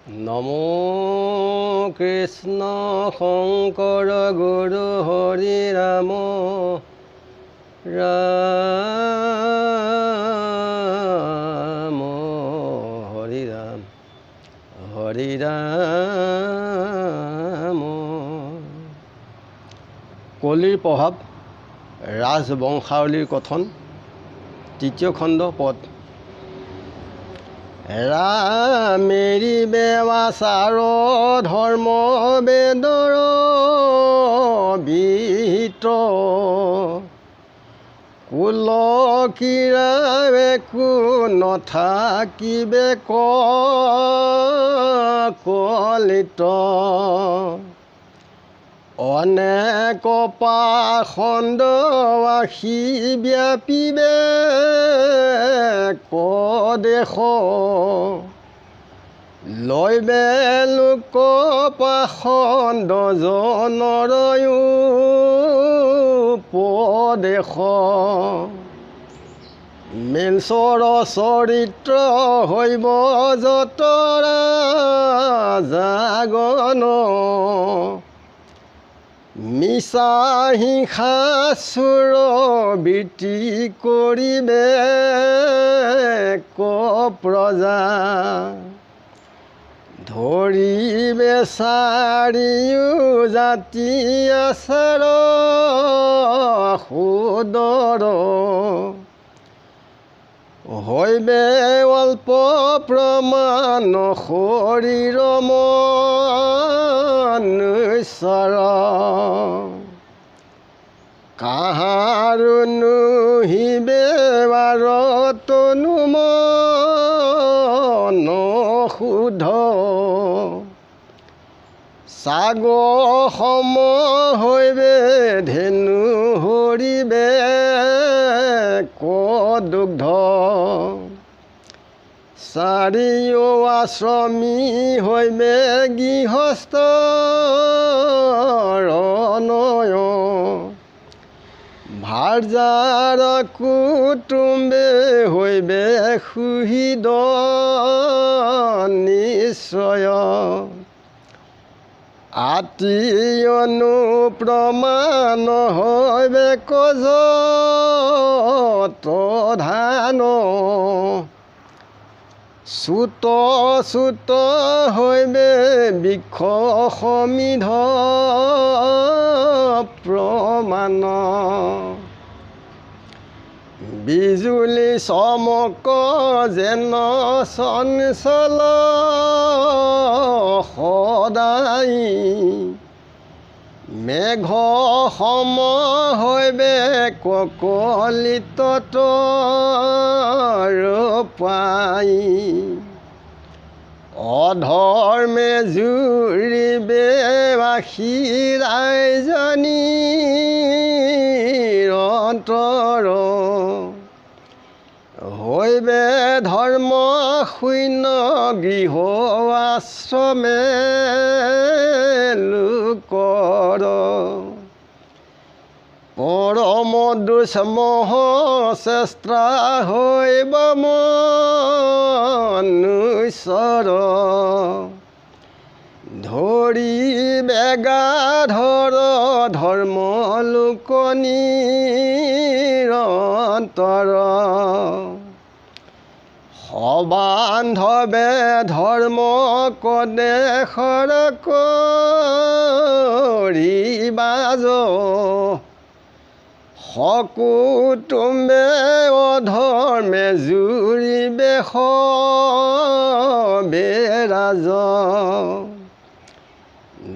নমো কৃষ্ণ শংকৰ গুৰু হৰি ৰাম ৰাম হৰি ৰাম হৰি ৰাম। কলিৰ প্ৰভাৱ ৰাজবংশাৱলীৰ কথন তৃতীয় খণ্ড পদ। ৰামেৰি বেৱাচাৰ ধৰ্ম বেদৰ বিহিত কুল কিৰা একো নথাকিবে কলিত অনেক পাখণ্ড আশী ব্যাপীবে কদেশ লৈবে লোক পাখণ্ড জনৰ উপদেশ মেলচৰ চৰিত্ৰ হৈব যতৰা জাগন মিছা হিংসা চুৰ বৃত্তি কৰিবে প্ৰজা ধৰিবে চাৰিও জাতি আচাৰ সুদৰ হৈবে অল্প প্ৰমাণ শৰীৰ মনুষ্যৰ কাহাৰো নুহিবে বাৰ তনু মন শুদ্ধ ছাগ সম হৈবে ধেনু হৰিবে দুগ্ধ চাৰিও আশ্ৰমী হৈবে গৃহস্থ ৰণয় ভাৰ্যাৰ কুটুম্বে হৈবে সুহৃদ নিশ্চয় আত্মীয়নো প্ৰমাণ হৈবে ধান চুত চুত হৈবে বৃক্ষ সমিধ প্ৰমাণ বিজুলি চমক যেন চঞ্চল সদায় মেঘ সম হৈবে ককলিত পাই অধৰ্মে জুৰিবে বাসী ৰাইজনীৰ অন্তৰ হৈবে ধৰ্ম শূন্য গৃহ আশ্ৰমে লোকৰ পৰম দুষ্মহ চেষ্টা হৈব মনুষ্যৰ ধৰি বেগাধৰ ধৰ্ম লোক নিৰন্তৰ সবান্ধৱে ধৰ্ম কদেশৰ কৰিবাজ সকুটুম্বে অধৰ্মে জুৰিবে বেৰাজ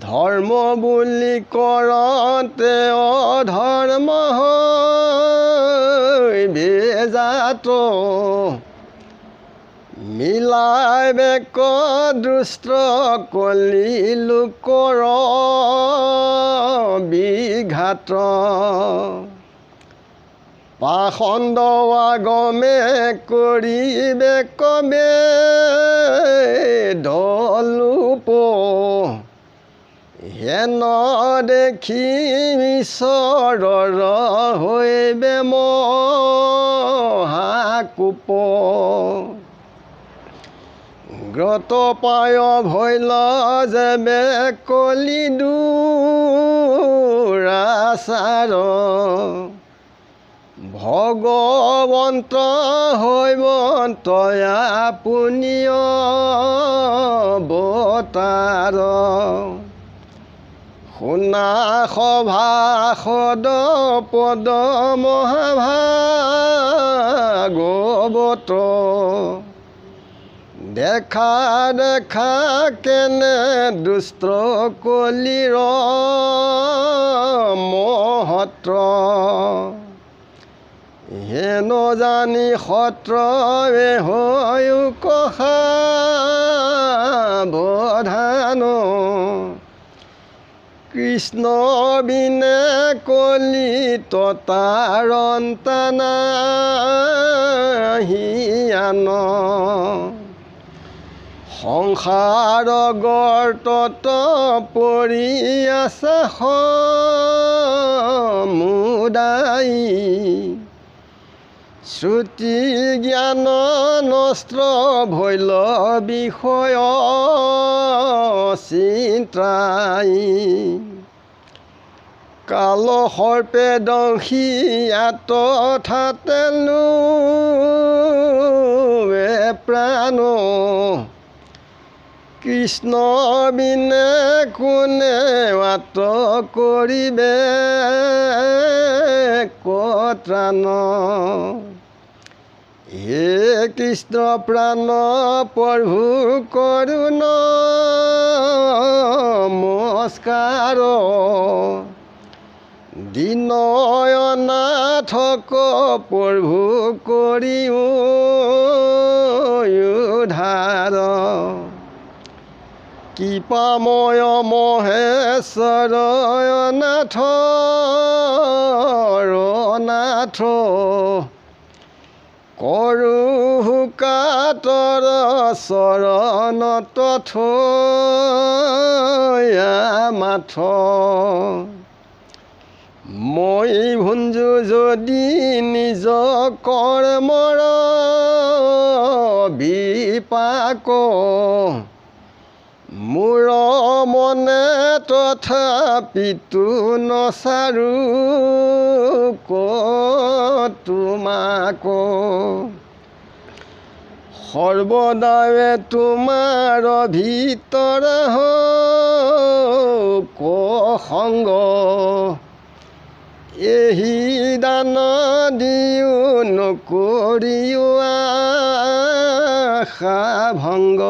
ধৰ্ম বুলি কৰতে অধৰ্ম বেজাত মিলাইবে দুষ্ট কলি লোকৰ বিঘাত পাখণ্ড আগমে কৰিবে কবে দলোপ হেন দেখি ঈশ্বৰৰ হৈবে মহাকূপ গ্ৰত পায় ভৈল যেবে কলি দুৰাচাৰ ভগৱন্ত হৈবন্ত আপুনি অৱতাৰ শুনা সভাসদ পদ মহাভাগৱত দেখা দেখা কেনে দুষ্ট কলিৰ মহত্ৰ হেন জানি সত্ৰৱে হৈও কহা বধান কৃষ্ণ বিনে কলি ততাৰন্তা নাহিয়ান সংসাৰ গৰ্তত পৰি আছে সমুদায়ী শ্ৰুতি জ্ঞান নষ্ট ভৈল বিষয় চিন্তাই কাল সৰ্পে দংশী আতঠাতে লোৱে প্ৰাণ কৃষ্ণ বিনে কোনে আত কৰিবে কত্ৰাণ হে কৃষ্ণ প্ৰাণ প্ৰভু কৰুণ নমস্কাৰ দীননাথক প্ৰভু কৰি উদ্ধাৰ কৃপাময় মহেশ্বৰ নাথ নাথ কৰো কাতৰ চৰণত থৈয়া মাথ মই ভুঞ্জু যদি নিজ কৰ্মৰ বিপাক মোৰ মনে তথাপিতো নচাৰো তোমাক সৰ্বদাৱে তোমাৰ ভিতৰ সংগ এহি দান দিও নকৰিও আশা ভংগ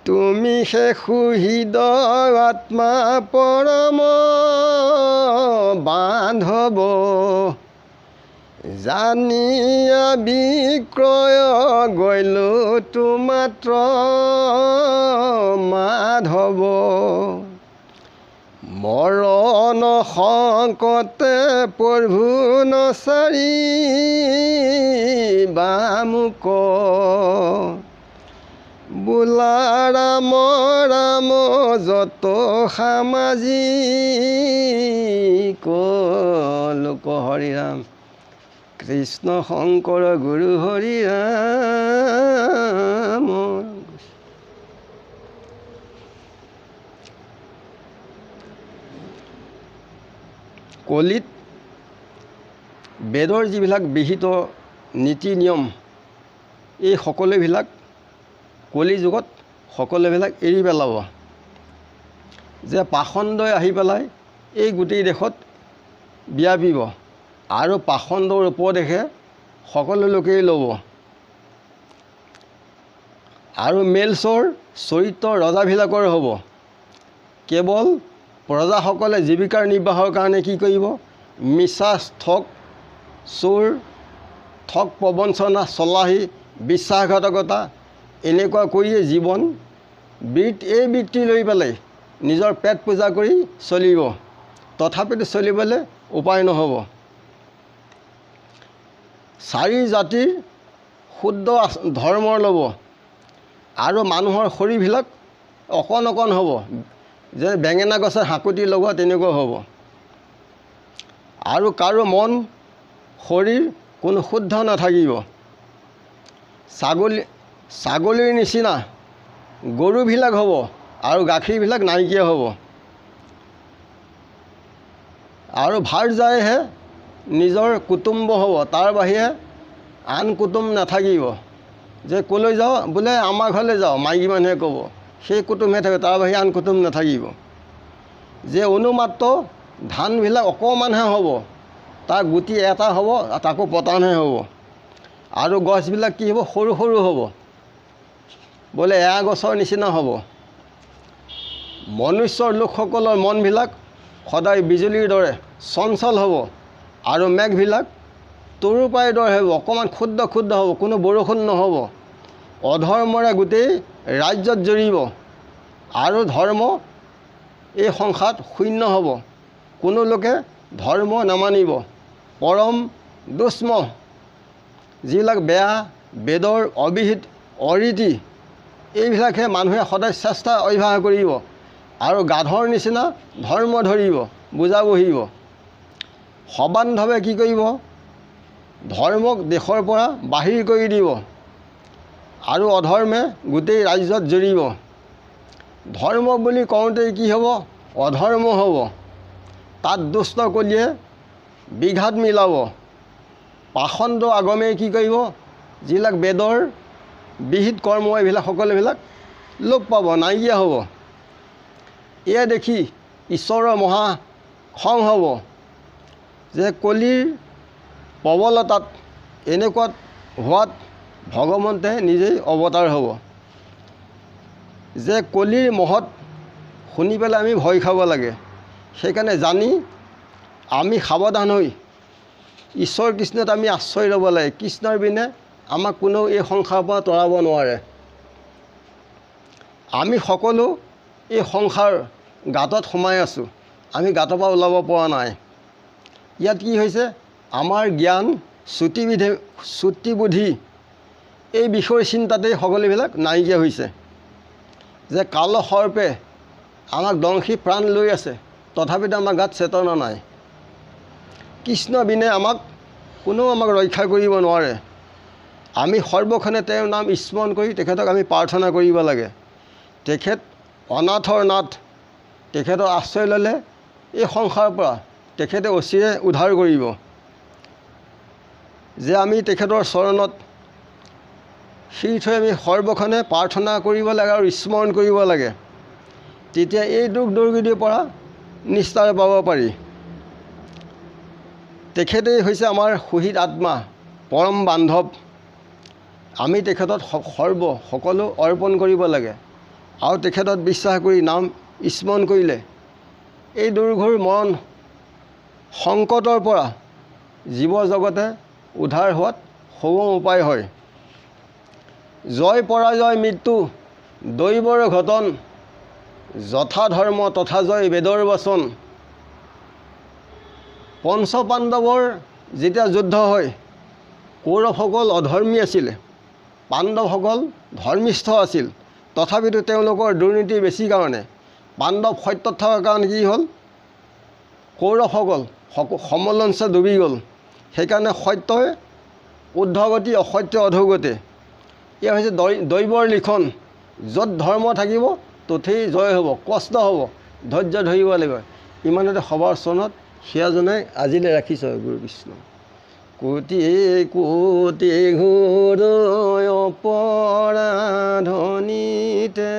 তুমি শেষু হৃদয় আত্মা পৰম বান্ধৱ জানিয়া বিক্ৰয় গৈলো তোমাত্ৰ মাধৱ মৰণ সংকটে প্ৰভু নচাৰি বামুক বোলা ৰাম ৰাম যত সামাজিক লোক হৰি ৰাম কৃষ্ণ শংকৰ গুৰু হৰি ৰাম কলিত বেদৰ যিবিলাক বিহিত নীতি নিয়ম এই সকলোবিলাক কলি যুগত সকলোবিলাক এৰি পেলাব যে পাখণ্ডই আহি পেলাই এই গোটেই দেশত বিয়পিব আৰু পাখণ্ডৰ উপদেশে সকলো লোকেই ল'ব আৰু মেলচৰ চৰিত্ৰ ৰজাবিলাকৰ হ'ব কেৱল প্ৰজাসকলে জীৱিকাৰ নিৰ্বাহৰ কাৰণে কি কৰিব মিছা ঠগ চোৰ ঠগ প্ৰবঞ্চনা চলাহী বিশ্বাসঘাতকতা এনেকুৱা কৰিয়ে জীৱন এই বৃত্তি লৈ পেলাই নিজৰ পেট পূজা কৰি চলিব তথাপিতো চলিবলৈ উপায় নহ'ব চাৰি জাতিৰ শুদ্ধ ধৰ্মৰ ল'ব আৰু মানুহৰ শৰীৰবিলাক অকণ অকণ হ'ব যে বেঙেনা গছৰ হাকুটি লগোৱা তেনেকুৱা হ'ব আৰু কাৰো মন শৰীৰ কোনো শুদ্ধ নাথাকিব ছাগলী ছাগলীৰ নিচিনা গৰুবিলাক হ'ব আৰু গাখীৰবিলাক নাইকিয়া হ'ব। আৰু ভাৰ্যাইহে নিজৰ কুটুম্ব হ'ব, তাৰ বাহিৰে আন কুটুম নাথাকিব। যে ক'লৈ যাওঁ বোলে আমাৰ ঘৰলৈ যাওঁ, মাইকী মানুহে ক'ব, সেই কুটুমহে থাকিব, তাৰ বাহিৰে আন কুটুম নাথাকিব। যে অনুমাত্ৰ ধানবিলাক অকণমানহে হ'ব, তাৰ গুটি এটা হ'ব, তাকো পতানহে হ'ব। আৰু গছবিলাক কি হ'ব, সৰু সৰু হ'ব, বোলে এয়া গছৰ নিচিনা হ'ব। মনুষ্যৰ লোকসকলৰ মনবিলাক সদায় বিজুলীৰ দৰে চঞ্চল হ'ব, আৰু মেঘবিলাক তৰুপাইৰ দৰে হ'ব, অকণমান ক্ষুদ্ৰ ক্ষুদ্ৰ হ'ব, কোনো বৰষুণ নহ'ব। অধৰ্মৰে গোটেই ৰাজ্যত জুৰিব, আৰু ধৰ্ম এই সংসাৰত শূন্য হ'ব। কোনো লোকে ধৰ্ম নামানিব। পৰম দুষ্ম, যিবিলাক বেয়া বেদৰ অবিহিত অৰীতি, এইবিলাকহে মানুহে সদায় চেষ্টা অভ্যাস কৰিব, আৰু গাধৰ নিচিনা ধৰ্ম ধৰিব, বুজা বহিব। সবান্ধৱে কি কৰিব, ধৰ্মক দেশৰ পৰা বাহিৰ কৰি দিব, আৰু অধৰ্মে গোটেই ৰাজ্যত জুৰিব। ধৰ্ম বুলি কওঁতেই কি হ'ব, অধৰ্ম হ'ব। তাত দুষ্ট কলিয়ে বিঘাত মিলাব। পাষণ্ড আগমে কি কৰিব, যিবিলাক বেদৰ বিহিত কৰ্ম, এইবিলাক সকলোবিলাক লোপ পাব, নাইকিয়া হ'ব। এয়া দেখি ঈশ্বৰৰ মহা খং হ'ব, যে কলিৰ প্ৰবলতাত এনেকুৱাত হোৱাত ভগৱন্তে নিজেই অৱতাৰ হ'ব। যে কলিৰ মহৎ শুনি পেলাই আমি ভয় খাব লাগে। সেইকাৰণে জানি আমি সাৱধান হৈ ঈশ্বৰ কৃষ্ণত আমি আশ্ৰয় ল'ব লাগে। কৃষ্ণৰ বিনে আমাক কোনেও এই সংসাৰৰ পৰা তৰাব নোৱাৰে। আমি সকলো এই সংসাৰ গাঁতত সোমাই আছোঁ, আমি গাঁতৰ পৰা ওলাব পৰা নাই। ইয়াত কি হৈছে, আমাৰ জ্ঞান চুটি বুদ্ধি এই বিষয়ৰ চিন্তাতেই সকলোবিলাক নাইকিয়া হৈছে। যে কাল সৰ্পে আমাক দংশী প্ৰাণ লৈ আছে, তথাপিতো আমাৰ গাত চেতনা নাই। কৃষ্ণ বিনে কোনেও আমাক ৰক্ষা কৰিব নোৱাৰে। আমি সৰ্বক্ষণে তেওঁৰ নাম স্মৰণ কৰি তেখেতক আমি প্ৰাৰ্থনা কৰিব লাগে। তেখেত অনাথৰ নাথ, তেখেতৰ আশ্ৰয় ল'লে এই সংসাৰৰ পৰা তেখেতে অচিৰে উদ্ধাৰ কৰিব। যে আমি তেখেতৰ চৰণত শিৰ থৈ আমি সৰ্বক্ষণে প্ৰাৰ্থনা কৰিব লাগে আৰু স্মৰণ কৰিব লাগে। তেতিয়া এই দুখ দুৰ্গতিৰ পৰা নিস্তাৰ পাব পাৰি। তেখেতেই হৈছে আমাৰ সুহিত আত্মা, পৰম বান্ধৱ। আমি তেখেতত সকলো অৰ্পণ কৰিব লাগে, আৰু তেখেতত বিশ্বাস কৰি নাম স্মৰণ কৰিলে এই দুৰ্ঘৰ মৰণ সংকটৰ পৰা জীৱ জগতে উদ্ধাৰ হোৱাত সুগম উপায় হয়। জয় পৰাজয় মৃত্যু দৈৱৰ ঘটন, যথা ধৰ্ম তথা জয় বেদৰ বচন। পঞ্চপাণ্ডৱৰ যেতিয়া যুদ্ধ হয়, কৌৰৱসকল অধৰ্মী আছিলে, পাণ্ডৱসকল ধৰ্মিষ্ঠ আছিল। তথাপিতো তেওঁলোকৰ দুৰ্নীতি বেছি কাৰণে, পাণ্ডৱ সত্যত থকাৰ কাৰণে কি হ'ল, কৌৰৱসকল সমলঞ্চ ডুবি গ'ল। সেইকাৰণে সত্যই ঊৰ্ধ্বগতি, অসত্য অধোগতি। এয়া হৈছে দৈৱৰ লিখন। য'ত ধৰ্ম থাকিব তথেই জয় হ'ব, কষ্ট হ'ব, ধৈৰ্য ধৰিব লাগিব। ইমানতে সবাৰ চৰণত সেয়া জনাই আজিলৈ ৰাখিছোঁ। গুৰু কৃষ্ণ। কোটি কোটি ঘূৰ অপৰাধনীতে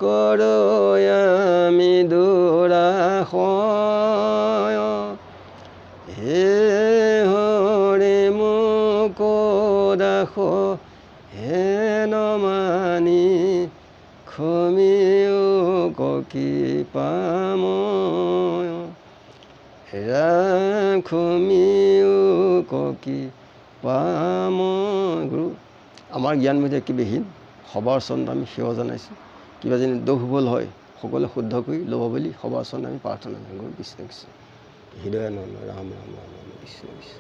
কৰৈ আমি দুৰাশয়, হে হৰি মোক দাস হেন মানি ক্ষমিও কৃপাময়, ৰাখমিও কৃপাময়। গুৰু আমাৰ জ্ঞান বুদ্ধি একেবাৰেহীন, সবাৰ চৰণত আমি সেৱা জনাইছোঁ। কিবা যদি দোষ ভুল হয় সকলোৱে শুদ্ধ কৰি ল'ব বুলি সবাৰ চৰণত আমি প্ৰাৰ্থনা কৰোঁ। গুৰু কৃষ্ণ কৃষ্ণ। হৃদয়ানন্দ ৰাম ৰাম ৰাম ৰাম কৃষ্ণ কৃষ্ণ।